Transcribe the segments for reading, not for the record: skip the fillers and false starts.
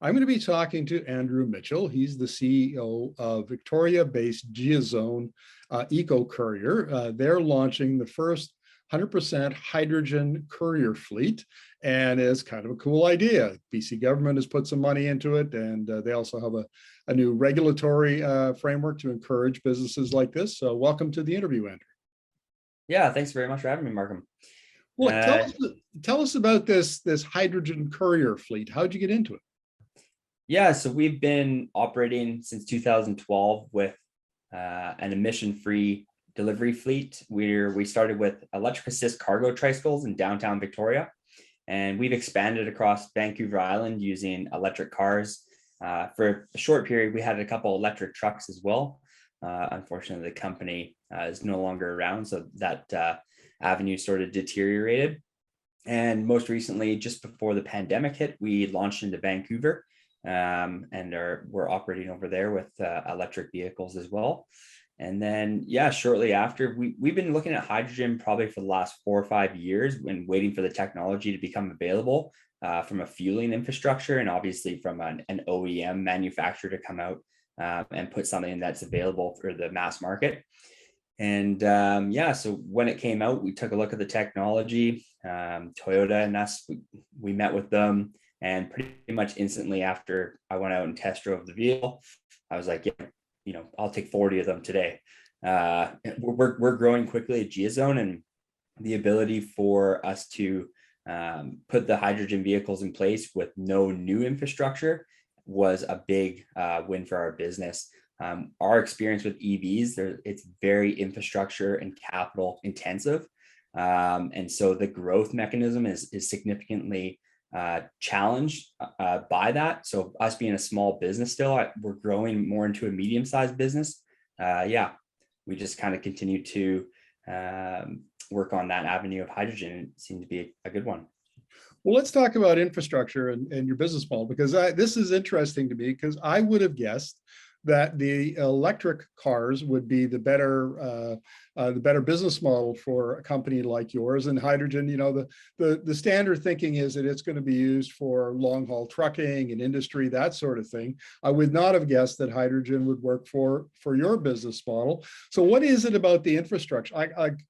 I'm going to be talking to Andrew Mitchell. He's the CEO of Victoria-based Geozone Eco Courier. They're launching the first 100% hydrogen courier fleet, and it's kind of a cool idea. BC government has put some money into it, and they also have a new regulatory framework to encourage businesses like this. So welcome to the interview, Andrew. Yeah, thanks very much for having me, Markham. Well, tell us about this hydrogen courier fleet. How'd you get into it? Yeah, so we've been operating since 2012 with an emission-free delivery fleet. We started with electric assist cargo tricycles in downtown Victoria, and we've expanded across Vancouver Island using electric cars. For a short period, we had a couple electric trucks as well. Unfortunately, the company is no longer around, so that avenue sort of deteriorated. And most recently, just before the pandemic hit, we launched into Vancouver, and we're operating over there with electric vehicles as well. And then, yeah, shortly after, we've been looking at hydrogen probably for the last 4 or 5 years and waiting for the technology to become available from a fueling infrastructure and obviously from an OEM manufacturer to come out and put something that's available for the mass market. And yeah, so when it came out, we took a look at the technology. Toyota and us, we met with them, and pretty much instantly after I went out and test drove the vehicle, I was like, yeah, I'll take 40 of them today. We're growing quickly at Geozone, and the ability for us to put the hydrogen vehicles in place with no new infrastructure was a big win for our business. Our experience with EVs, it's very infrastructure and capital intensive. And so the growth mechanism is significantly challenged by that. So us being a small business still, we're growing more into a medium-sized business. Yeah, we just kind of continue to work on that avenue of hydrogen. It seemed to be a good one. Well, let's talk about infrastructure and your business model, because this is interesting to me, because I would have guessed that the electric cars would be the better business model for a company like yours. And hydrogen, the standard thinking is that it's going to be used for long haul trucking and industry, that sort of thing. I would not have guessed that hydrogen would work for your business model. So what is it about the infrastructure?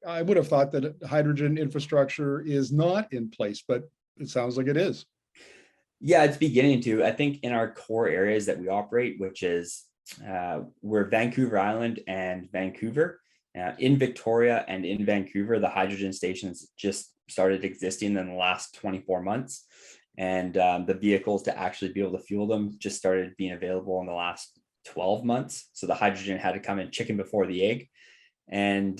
I would have thought that hydrogen infrastructure is not in place, but it sounds like it is. Yeah, it's beginning to. I think in our core areas that we operate, which is we're Vancouver Island and Vancouver. In Victoria and in Vancouver, the hydrogen stations just started existing in the last 24 months. And the vehicles to actually be able to fuel them just started being available in the last 12 months. So the hydrogen had to come in chicken before the egg. And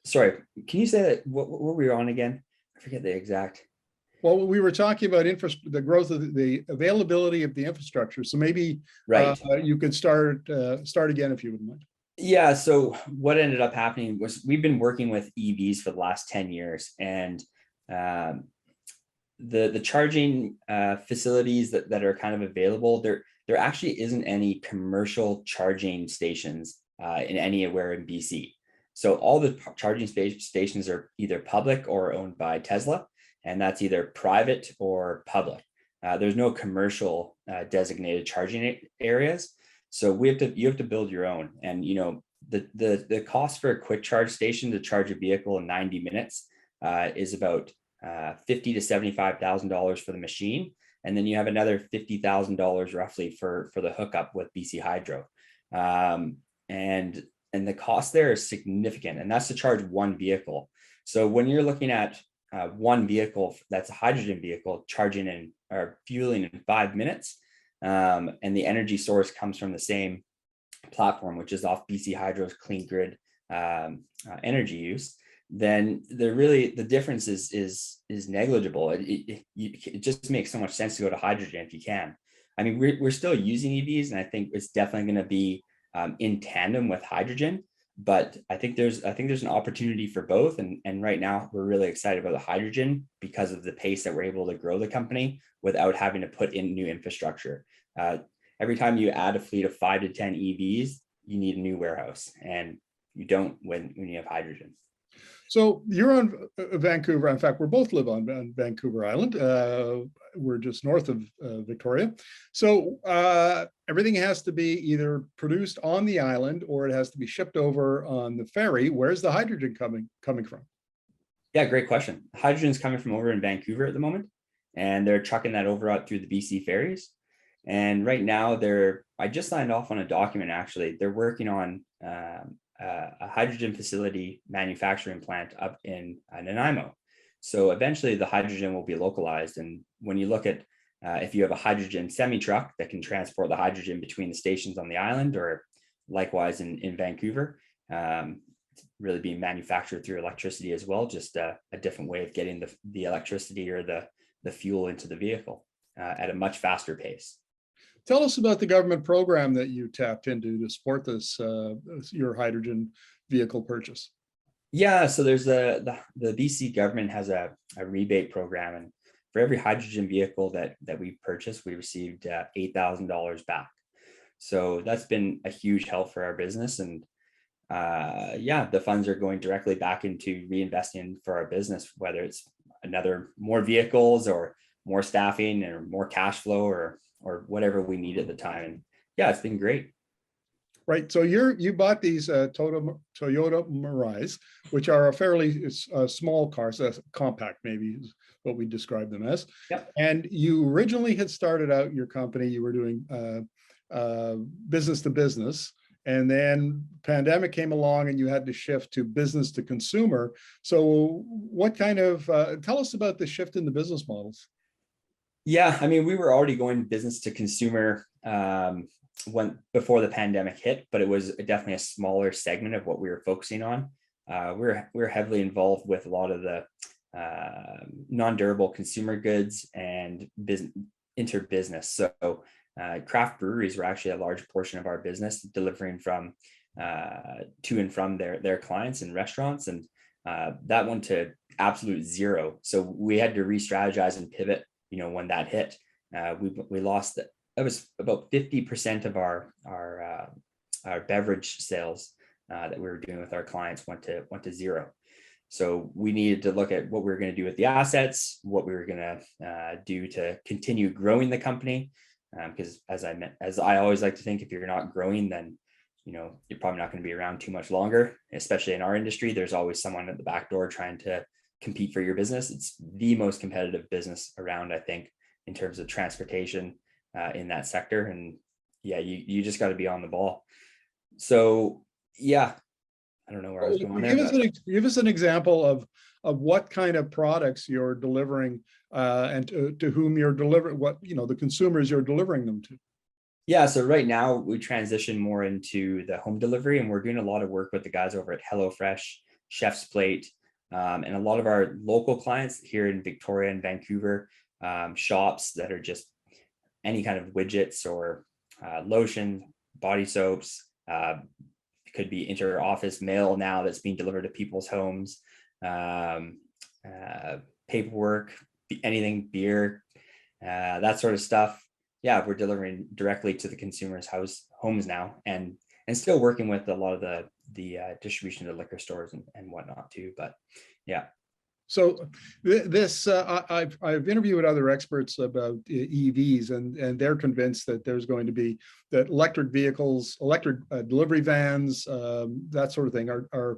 sorry, can you say that? What were we on again? I forget the exact. Well, we were talking about the growth of the availability of the infrastructure. So maybe you could start again if you wouldn't mind. Yeah. So what ended up happening was we've been working with EVs for the last 10 years, and the charging facilities that are kind of available, there actually isn't any commercial charging stations in anywhere in BC. So all the charging stations are either public or owned by Tesla, and that's either private or public. There's no commercial designated charging areas. So you have to build your own. And the cost for a quick charge station to charge a vehicle in 90 minutes is about $50,000 to $75,000 for the machine. And then you have another $50,000 roughly for the hookup with BC Hydro. And the cost there is significant, and that's to charge one vehicle. So when you're looking at one vehicle that's a hydrogen vehicle charging in or fueling in 5 minutes, and the energy source comes from the same platform, which is off BC Hydro's clean grid energy use, then the difference is negligible. It just makes so much sense to go to hydrogen if you can. I mean, we're still using EVs, and I think it's definitely going to be in tandem with hydrogen, but I think there's an opportunity for both. And right now we're really excited about the hydrogen because of the pace that we're able to grow the company without having to put in new infrastructure. Every time you add a fleet of 5 to 10 EVs, you need a new warehouse, and you don't when you have hydrogen. So you're on Vancouver. In fact, we both live on Vancouver Island. We're just north of Victoria. So everything has to be either produced on the island or it has to be shipped over on the ferry. Where's the hydrogen coming from? Yeah, great question. Hydrogen is coming from over in Vancouver at the moment, and they're trucking that over out through the BC ferries. And right now, I just signed off on a document. Actually, they're working on a hydrogen facility manufacturing plant up in Nanaimo. So eventually, the hydrogen will be localized. And when you look at if you have a hydrogen semi truck that can transport the hydrogen between the stations on the island, or likewise in Vancouver. Really being manufactured through electricity as well, just a different way of getting the electricity or the fuel into the vehicle at a much faster pace. Tell us about the government program that you tapped into to support this, your hydrogen vehicle purchase. Yeah, so there's the BC government has a rebate program, and for every hydrogen vehicle that we purchased, we received $8,000 back. So that's been a huge help for our business, and yeah, the funds are going directly back into reinvesting for our business, whether it's more vehicles or more staffing or more cash flow or whatever we need at the time. And yeah, it's been great. Right. So you bought these Toyota Mirais, which are a fairly small car, so compact maybe is what we describe them as. Yep. And you originally had started out your company, you were doing business to business. And then pandemic came along and you had to shift to business to consumer. So what kind of, tell us about the shift in the business models. Yeah, I mean, we were already going business to consumer before the pandemic hit, but it was definitely a smaller segment of what we were focusing on. We're heavily involved with a lot of the non-durable consumer goods and interbusiness. So craft breweries were actually a large portion of our business, delivering from to and from their clients and restaurants, and that went to absolute zero. So we had to re-strategize and pivot. When that hit, we lost it. It was about 50% of our beverage sales that we were doing with our clients went to zero. So we needed to look at what we were going to do with the assets, what we were going to do to continue growing the company. Because as I always like to think, if you're not growing, then you're probably not going to be around too much longer. Especially in our industry, there's always someone at the back door trying to compete for your business. It's the most competitive business around, I think, in terms of transportation in that sector. And yeah, you just got to be on the ball. So yeah, I don't know where I was going there. Give us an example of what kind of products you're delivering and to whom you're delivering, what the consumers you're delivering them to. Yeah, so right now we transition more into the home delivery, and we're doing a lot of work with the guys over at HelloFresh, Chef's Plate, and a lot of our local clients here in Victoria and Vancouver, shops that are just any kind of widgets or lotion, body soaps. It could be inter-office mail now that's being delivered to people's homes, paperwork, anything, beer, that sort of stuff. Yeah, we're delivering directly to the consumer's homes now, and still working with a lot of the distribution to liquor stores and whatnot too. But yeah. So this I've interviewed other experts about EVs, and they're convinced that there's going to be that electric vehicles, electric delivery vans, that sort of thing are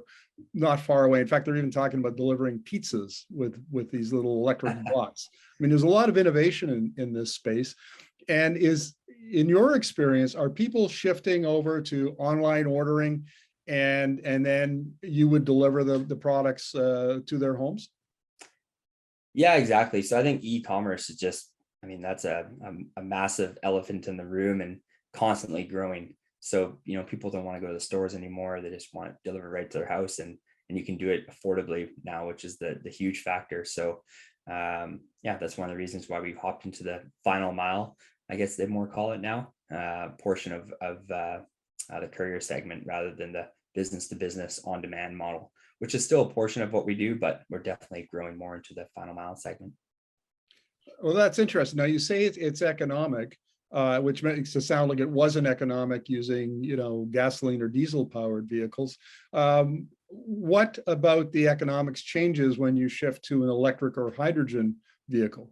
not far away. In fact, they're even talking about delivering pizzas with these little electric bots. I mean, there's a lot of innovation in this space. And in your experience, are people shifting over to online ordering, and then you would deliver the products to their homes? Yeah, exactly. So I think e-commerce is just, that's a massive elephant in the room and constantly growing. So, people don't want to go to the stores anymore. They just want it delivered right to their house, and you can do it affordably now, which is the huge factor. So yeah, that's one of the reasons why we've hopped into the final mile, I guess they more call it now, portion of the courier segment rather than the business to business on demand model, which is still a portion of what we do, but we're definitely growing more into the final mile segment. Well, that's interesting. Now you say it's economic, which makes it sound like it wasn't economic using, gasoline or diesel powered vehicles. what about the economics changes when you shift to an electric or hydrogen vehicle?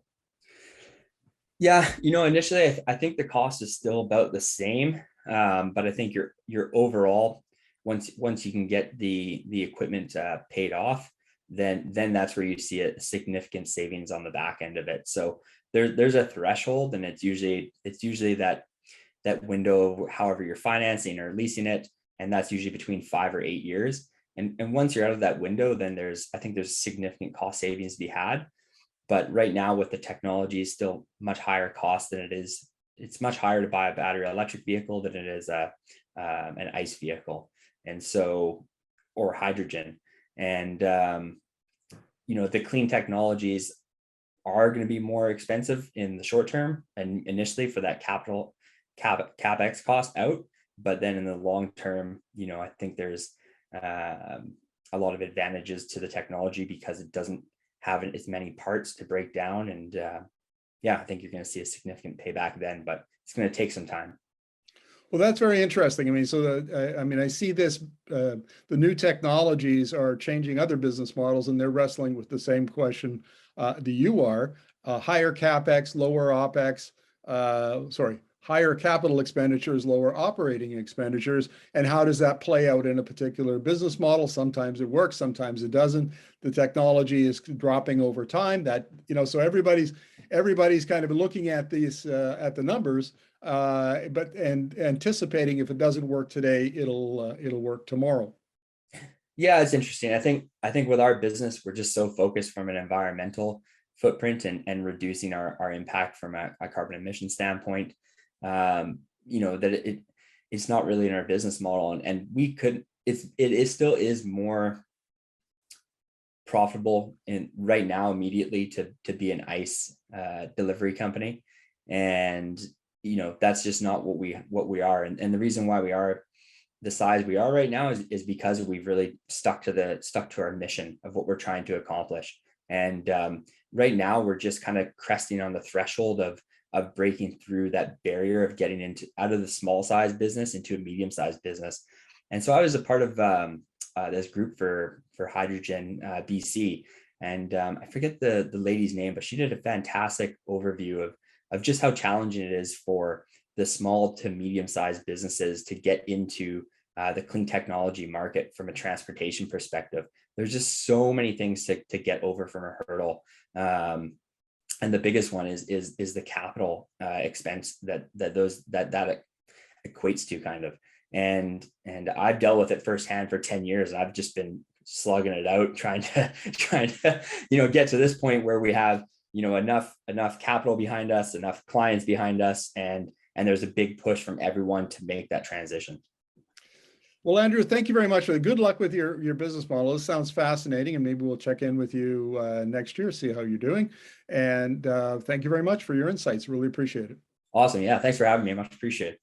Yeah, initially I think the cost is still about the same, but I think your overall, once you can get the equipment paid off, then that's where you see a significant savings on the back end of it. So there's a threshold, and it's usually that window of however you're financing or leasing it, and that's usually between 5 or 8 years. And once you're out of that window, then I think there's significant cost savings to be had. But right now, with the technology is still much higher cost than it is. It's much higher to buy a battery electric vehicle than it is an ICE vehicle, and so, or hydrogen. And the clean technologies are going to be more expensive in the short term and initially for that capex cost out. But then in the long term, I think there's a lot of advantages to the technology because it doesn't have as many parts to break down. And I think you're going to see a significant payback then, but it's going to take some time. Well, that's very interesting. I mean, so I see this, the new technologies are changing other business models, and they're wrestling with the same question that you are, higher CapEx, lower OpEx, higher capital expenditures, lower operating expenditures, and how does that play out in a particular business model? Sometimes it works, sometimes it doesn't. The technology is dropping over time. That, so everybody's kind of looking at these at the numbers, but anticipating if it doesn't work today, it'll work tomorrow. Yeah, it's interesting. I think with our business, we're just so focused from an environmental footprint and reducing our impact from a carbon emission standpoint, that it's not really in our business model, and it still is more profitable right now immediately to be an ICE delivery company, and that's just not what we are, and the reason why we are the size we are right now is because we've really stuck to our mission of what we're trying to accomplish. And right now we're just kind of cresting on the threshold of breaking through that barrier of getting out of the small size business into a medium sized business. And so I was a part of this group for Hydrogen BC, and I forget the lady's name, but she did a fantastic overview of just how challenging it is for the small to medium sized businesses to get into the clean technology market from a transportation perspective. There's just so many things to get over from a hurdle. And the biggest one is the capital expense that equates to, kind of. And I've dealt with it firsthand for 10 years. I've just been slugging it out, trying to get to this point where we have enough capital behind us, enough clients behind us, and there's a big push from everyone to make that transition. Well, Andrew, thank you very much. Good luck with your business model. This sounds fascinating, and maybe we'll check in with you next year, see how you're doing. And thank you very much for your insights. Really appreciate it. Awesome. Yeah. Thanks for having me. Much appreciated.